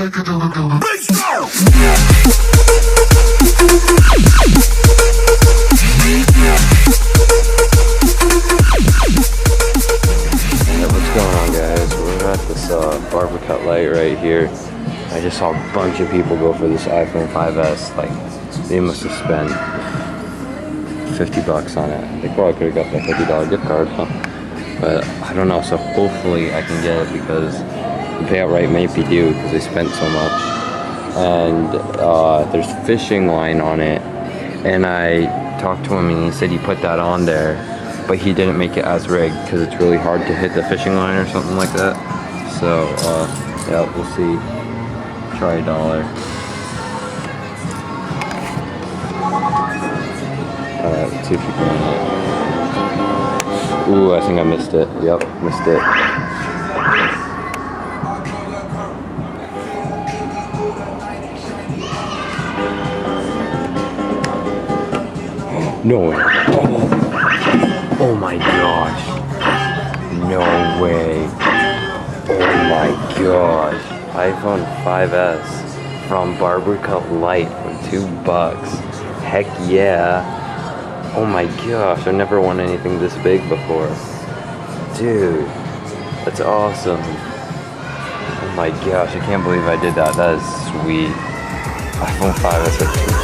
What's going on, guys? We're at this barber cut light right here. I just saw a bunch of people go for this iPhone 5S. Like, they must have spent $50 on it. They probably could have got that $50 gift card, huh? But I don't know, so hopefully I can get it because the payout rate may be due because they spent so much. And there's fishing line on it. And I talked to him and he said he put that on there, but he didn't make it as rigged because it's really hard to hit the fishing line or something like that. So, yeah, we'll see. Try $1. Alright, let's see if you can win it. Ooh, I think I missed it. Yep, missed it. No way. Oh my gosh. No way. Oh my gosh. iPhone 5S from Barber Cut Light for $2. Heck yeah. Oh my gosh, I've never won anything this big before. Dude, that's awesome. Oh my gosh, I can't believe I did that. That is sweet. iPhone 5S for $2.